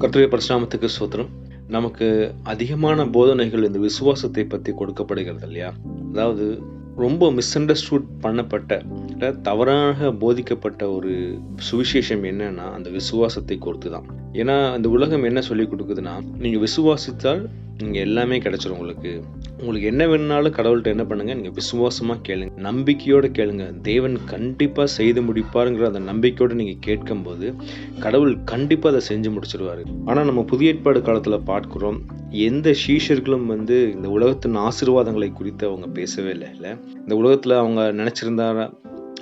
கர்த்தருடைய பரிசுநாமத்துக்கு ஸ்தோத்திரம். நமக்கு அதிகமான போதனைகள் இந்த விசுவாசத்தை பற்றி கொடுக்கப்படுகிறது இல்லையா? அதாவது ரொம்ப மிஸ் அண்டர்ஸ்டூட் பண்ணப்பட்ட தவறாக போதிக்கப்பட்ட ஒரு சுவிசேஷம் என்னன்னா அந்த விசுவாசத்தை குறித்து தான். ஏன்னா இந்த உலகம் என்ன சொல்லி கொடுக்குதுன்னா, நீங்க விசுவாசித்தால் நீங்க எல்லாமே கிடைச்சிடும். உங்களுக்கு என்ன வேணும்னாலும் கடவுள்கிட்ட என்ன பண்ணுங்க, நீங்க விசுவாசமா கேளுங்க, நம்பிக்கையோட கேளுங்க. தேவன் கண்டிப்பா செய்து முடிப்பாருங்கிற அந்த நம்பிக்கையோட நீங்க கேட்கும் போது கடவுள் கண்டிப்பா அதை செஞ்சு முடிச்சிருவாரு. ஆனா நம்ம புதிய ஏற்பாடு காலத்துல பார்க்கிறோம், எந்த சீஷர்களும் இந்த உலகத்தின் ஆசீர்வாதங்களை குறித்து அவங்க பேசவே இல்லை. இந்த உலகத்துல அவங்க நினைச்சிருந்தா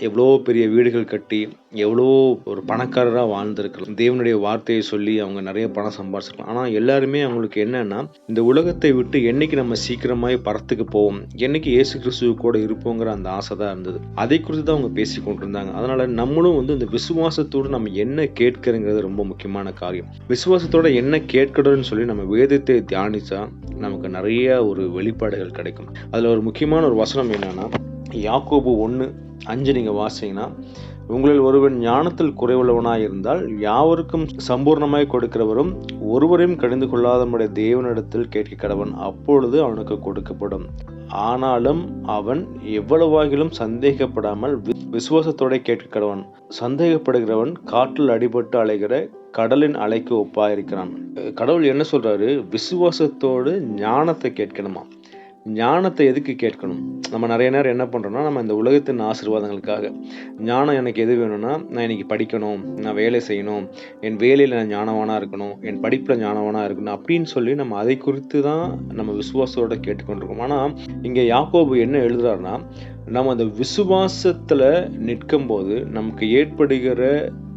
எவ்வளோ பெரிய வீடுகள் கட்டி எவ்வளோ ஒரு பணக்காரராக வாழ்ந்திருக்கலாம், தேவனுடைய வார்த்தையை சொல்லி அவங்க நிறைய பணம் சம்பாதிச்சிருக்கலாம். ஆனால் எல்லாருமே அவங்களுக்கு என்னன்னா, இந்த உலகத்தை விட்டு என்னைக்கு நம்ம சீக்கிரமாய் பரத்துக்கு போவோம், என்னைக்கு இயேசு கிறிஸ்துவ கூட இருப்போங்கிற அந்த ஆசை தான் இருந்தது. அதை குறித்து தான் அவங்க பேசி கொண்டிருந்தாங்க. அதனால நம்மளும் இந்த விசுவாசத்தோடு நம்ம என்ன கேட்கிறங்கிறது ரொம்ப முக்கியமான காரியம். விசுவாசத்தோட என்ன கேட்கணும்னு சொல்லி நம்ம வேதத்தை தியானிச்சா நமக்கு நிறைய ஒரு வெளிப்பாடுகள் கிடைக்கும். அதில் ஒரு முக்கியமான ஒரு வசனம் என்னன்னா, யாக்கோபு 1:5 நீங்க வாசிங்கன்னா, உங்களில் ஒருவன் ஞானத்தில் குறைவுள்ளவனாய் இருந்தால் யாவருக்கும் சம்பூர்ணமாய் கொடுக்கிறவரும் ஒருவரையும் கடிந்து கொள்ளாதமுடைய தேவனிடத்தில் கேட்க கடவன், அப்பொழுது அவனுக்கு கொடுக்கப்படும். ஆனாலும் அவன் எவ்வளவாகிலும் சந்தேகப்படாமல் விசுவாசத்தோட கேட்க கடவன். சந்தேகப்படுகிறவன் காற்றில் அடிபட்டு அலைகிற கடலின் அலைக்கு ஒப்பாயிருக்கிறான். கடவுள் என்ன சொல்றாரு? விசுவாசத்தோடு ஞானத்தை கேட்கணுமா? ஞானத்தை எதுக்கு கேட்கணும்? நம்ம நிறைய நேரம் என்ன பண்ணுறோம்னா, நம்ம இந்த உலகத்தின் ஆசீர்வாதங்களுக்காக, ஞானம் எனக்கு எது வேணும்னா, நான் இன்னைக்கு படிக்கணும், நான் வேலை செய்யணும், என் வேலையில் நான் ஞானவானாக இருக்கணும், என் படிப்பில் ஞானவானாக இருக்கணும் அப்படின்னு சொல்லி நம்ம அதை குறித்து தான் நம்ம விசுவாசத்தோட கேட்டுக்கொண்டிருக்கோம். ஆனால் இங்கே யாக்கோபு என்ன எழுதுறாருன்னா, நம்ம அந்த விசுவாசத்தில் நிற்கும் போது நமக்கு ஏற்படுகிற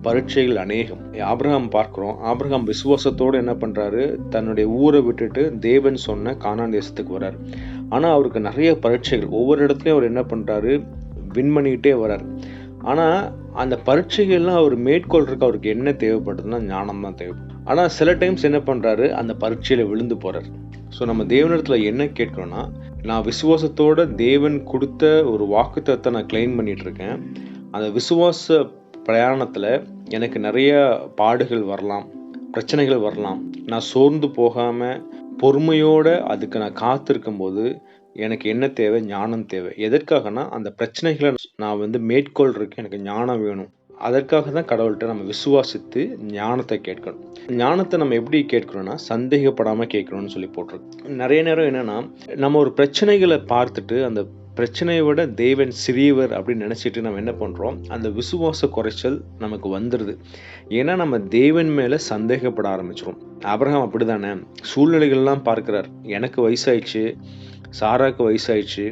பரீட்சைகள் அநேகம். ஆபிரகாம் பார்க்கிறோம், ஆபிரகாம் விசுவாசத்தோடு என்ன பண்றாரு, தன்னுடைய ஊரை விட்டுட்டு தேவன் சொன்ன கானான் தேசத்துக்கு வர்றாரு. ஆனா அவருக்கு நிறைய பரீட்சைகள், ஒவ்வொரு இடத்துலயும் அவர் என்ன பண்றாரு, வின் பண்ணிக்கிட்டே வர்றாரு. ஆனா அந்த பரீட்சைகள்லாம் அவர் மேற்கொள்றதுக்கு அவருக்கு என்ன தேவைப்படுதுன்னா ஞானம் தான் தேவைப்படும். ஆனா சில டைம்ஸ் என்ன பண்றாரு, அந்த பரீட்சையில விழுந்து போறாரு. ஸோ நம்ம தேவனிடத்துல என்ன கேட்கணும்னா, நான் விசுவாசத்தோட தேவன் கொடுத்த ஒரு வாக்குத்தத்தத்தை நான் கிளைம் பண்ணிட்டு இருக்கேன். அந்த விசுவாச பிரயாணத்தில் எனக்கு நிறைய பாடுகள் வரலாம், பிரச்சனைகள் வரலாம். நான் சோர்ந்து போகாமல் பொறுமையோடு அதுக்கு நான் காத்திருக்கும் போது எனக்கு என்ன தேவை? ஞானம் தேவை. எதற்காகனா, அந்த பிரச்சனைகளை நான் மேற்கொள்றதுக்கு எனக்கு ஞானம் வேணும். அதற்காக தான் கடவுள்கிட்ட நம்ம விசுவாசித்து ஞானத்தை கேட்கணும். ஞானத்தை நம்ம எப்படி கேட்கணும்னா, சந்தேகப்படாமல் கேட்கணும்னு சொல்லி போட்டிருக்கு. நிறைய நேரம் என்னன்னா, நம்ம ஒரு பிரச்சனைகளை பார்த்துட்டு அந்த பிரச்சனையை விட தேவன் சிறியவர் அப்படின்னு நினச்சிட்டு நம்ம என்ன பண்ணுறோம், அந்த விசுவாச குறைச்சல் நமக்கு வந்துடுது. ஏன்னா நம்ம தேவன் மேலே சந்தேகப்பட ஆரம்பிச்சிடும். ஆபிரகாம் அப்படி தானே, சூழ்நிலைகள்லாம் பார்க்குறார். எனக்கு வயசாயிடுச்சு, சாராக்கு வயசாயிடுச்சு,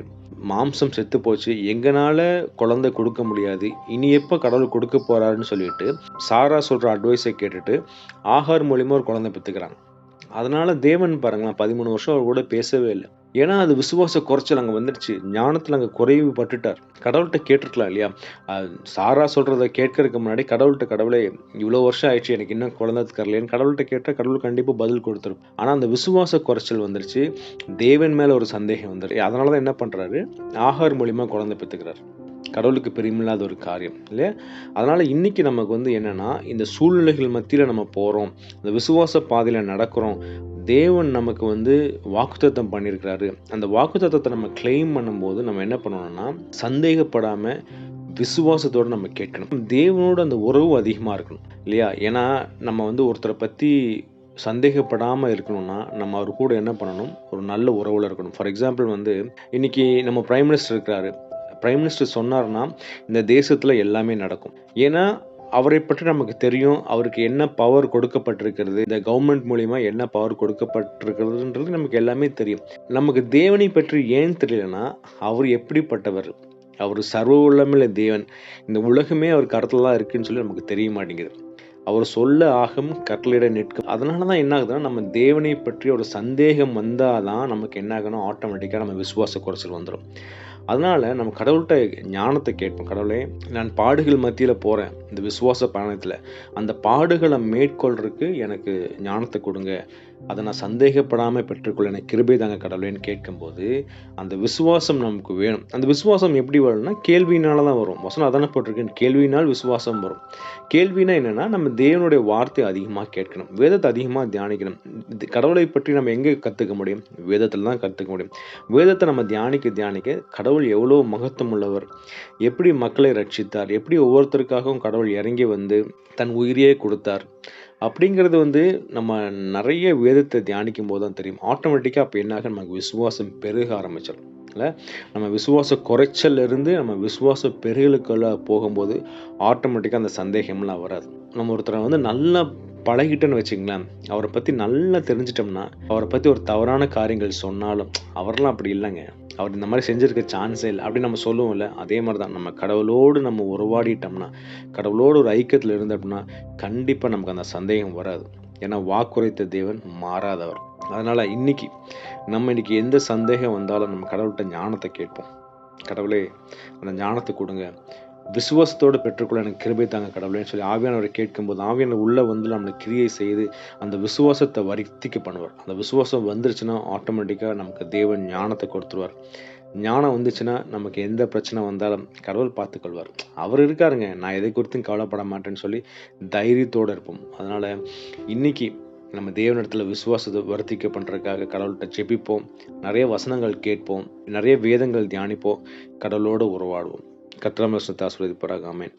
மாம்சம் செத்து போச்சு, எங்கனால குழந்தை கொடுக்க முடியாது, இனி எப்போ கடவுள் கொடுக்க போறாருன்னு சொல்லிட்டு சாரா சொல்கிற அட்வைஸை கேட்டுட்டு ஆகார் மூலியமாக ஒரு குழந்தை பெற்றுக்கிறாங்க. அதனால தேவன் பாருங்களேன், 13 வருஷம் அவர் கூட பேசவே இல்லை. ஏன்னா அது விசுவாச குறைச்சல் அங்கே வந்துடுச்சு. ஞானத்தில் அங்கே குறைவு பட்டுட்டார். கடவுள்கிட்ட கேட்டுருக்கலாம் இல்லையா? சாரா சொல்கிறத கேட்கறதுக்கு முன்னாடி கடவுள்கிட்ட, கடவுளே இவ்வளோ வருஷம் ஆயிடுச்சு, எனக்கு இன்னும் குழந்தை தரலைன்னு கடவுள்கிட்ட கேட்டால் கடவுள் கண்டிப்பாக பதில் கொடுத்துரும். ஆனால் அந்த விசுவாச குறைச்சல் வந்துருச்சு, தேவன் மேலே ஒரு சந்தேகம் வந்துடுச்சு. அதனால தான் என்ன பண்ணுறாரு, ஆகார் மூலியமாக குழந்தை பெற்றுக்கிறார். கடவுளுக்கு பெரியமில்லாத ஒரு காரியம் இல்லையா? அதனால் இன்றைக்கி நமக்கு என்னென்னா, இந்த சூழ்நிலைகள் மத்தியில் நம்ம போகிறோம், இந்த விசுவாச பாதையில் நடக்கிறோம். தேவன் நமக்கு வாக்குத்தத்தம் பண்ணியிருக்கிறாரு. அந்த வாக்குத்தத்தத்தை நம்ம கிளைம் பண்ணும்போது நம்ம என்ன பண்ணணும்னா, சந்தேகப்படாமல் விசுவாசத்தோடு நம்ம கேட்கணும். தேவனோட அந்த உறவு அதிகமாக இருக்கணும் இல்லையா? ஏன்னா நம்ம ஒருத்தரை பற்றி சந்தேகப்படாமல் இருக்கணும்னா நம்ம அவர் கூட என்ன பண்ணணும், ஒரு நல்ல உறவில் இருக்கணும். ஃபார் எக்ஸாம்பிள் இன்னைக்கு நம்ம பிரைம் மினிஸ்டர் இருக்கிறாரு. பிரைம் மினிஸ்டர் சொன்னார்னா இந்த தேசத்தில் எல்லாமே நடக்கும். ஏன்னா அவரை பற்றி நமக்கு தெரியும், அவருக்கு என்ன பவர் கொடுக்கப்பட்டிருக்கிறது, இந்த கவர்மெண்ட் மூலிமா என்ன பவர் கொடுக்கப்பட்டிருக்கிறதுன்றது நமக்கு எல்லாமே தெரியும். நமக்கு தேவனை பற்றி ஏன் தெரியலனா, அவர் எப்படிப்பட்டவர், அவர் சர்வ வல்லமையுள்ள தேவன், இந்த உலகமே அவர் கருத்தில் தான் இருக்குன்னு சொல்லி நமக்கு தெரிய மாட்டேங்குது. அவர் சொல்ல ஆகும், கட்டளையிட நிற்கும். அதனால தான் என்ன ஆகுதுன்னா, நம்ம தேவனை பற்றி ஒரு சந்தேகம் வந்தால் தான் நமக்கு என்ன ஆகணும், ஆட்டோமேட்டிக்காக நம்ம விசுவாச குறைச்சல் வந்துடும். அதனால நம்ம கடவுள்கிட்ட ஞானத்தை கேட்போம். கடவுளே, நான் பாடுகள் மத்தியில் போகிறேன் இந்த விசுவாச பயணத்தில், அந்த பாடுகளை மேற்கொள்றதுக்கு எனக்கு ஞானத்தை கொடுங்க, அதை நான் சந்தேகப்படாமல் பெற்றுக்கொள்ள எனக்கு கிருபை தாங்க கடவுளேன்னு கேட்கும்போது அந்த விசுவாசம் நமக்கு வேணும். அந்த விசுவாசம் எப்படி வரும்னா கேள்வியினால தான் வரும். வசனம் அதானே போட்டிருக்கு, கேள்வியினால் விசுவாசம் வரும். கேள்வினா என்னன்னா, நம்ம தேவனுடைய வார்த்தை அதிகமாக கேட்கணும், வேதத்தை அதிகமாக தியானிக்கணும். கடவுளை பற்றி நம்ம எங்கே கற்றுக்க முடியும்? வேதத்தில் தான் கற்றுக்க முடியும். வேதத்தை நம்ம தியானிக்க கடவுள் எவ்வளோ மகத்துவம் உள்ளவர், எப்படி மக்களை ரட்சித்தார், எப்படி ஒவ்வொருத்தருக்காகவும் கடவுள் இறங்கி வந்து தன் உயிரையே கொடுத்தார் அப்படிங்கிறது நம்ம நிறைய வேதத்தை தியானிக்கும் போது தான் தெரியும். ஆட்டோமேட்டிக்காக அப்போ என்னாக நமக்கு விசுவாசம் பெருக ஆரம்பிச்சிடும். இல்லை, நம்ம விசுவாச குறைச்சல் இருந்து நம்ம விசுவாச பெருகளுக்குள்ள போகும்போது ஆட்டோமேட்டிக்காக அந்த சந்தேகம்லாம் வராது. நம்ம ஒருத்தரை நல்லா பழகிட்டோன்னு வச்சுங்களேன், அவரை பற்றி நல்லா தெரிஞ்சிட்டோம்னா, அவரை பற்றி ஒரு தவறான காரியங்கள் சொன்னாலும் அவரெல்லாம் அப்படி இல்லைங்க, அவர் இந்த மாதிரி செஞ்சிருக்க சான்ஸே இல்லை அப்படின்னு நம்ம சொல்லுவோம்ல, அதே மாதிரி தான் நம்ம கடவுளோடு நம்ம உறவாடிட்டோம்னா, கடவுளோடு ஒரு ஐக்கியத்தில் இருந்தோம்னா கண்டிப்பாக நமக்கு அந்த சந்தேகம் வராது. ஏன்னா வாக்குரைத்த தேவன் மாறாதவர். அதனால் இன்னைக்கு எந்த சந்தேகம் வந்தாலும் நம்ம கடவுள்கிட்ட ஞானத்தை கேட்போம். கடவுளே, அந்த ஞானத்தை கொடுங்க, விசுவாசத்தோடு பெற்றுக்கொள்ள எனக்கு கிருபை தாங்க கடவுளேன்னு சொல்லி ஆவியானவரை கேட்கும்போது ஆவியானவர் உள்ள நம்மளுக்கு கிரியை செய்து அந்த விசுவாசத்தை வர்த்திக்க பண்ணுவார். அந்த விசுவாசம் வந்துருச்சுன்னா ஆட்டோமேட்டிக்காக நமக்கு தேவன் ஞானத்தை கொடுத்துருவார். ஞானம் வந்துச்சுன்னா நமக்கு எந்த பிரச்சனை வந்தாலும் கடவுள் பார்த்துக்கொள்வார். அவர் இருக்காருங்க, நான் எதை குறித்தும் கவலைப்பட மாட்டேன்னு சொல்லி தைரியத்தோடு இருப்போம். அதனால் இன்னைக்கு நம்ம தேவனிடத்தில் விசுவாசத்தை வர்த்திக்க பண்ணுறதுக்காக கடவுள்கிட்ட ஜெபிப்போம், நிறைய வசனங்கள் கேட்போம், நிறைய வேதங்கள் தியானிப்போம், கடவுளோடு உறவாடுவோம். கர்த்தர் நம்மை ஆசீர்வதிப்பாராக. ஆமென்.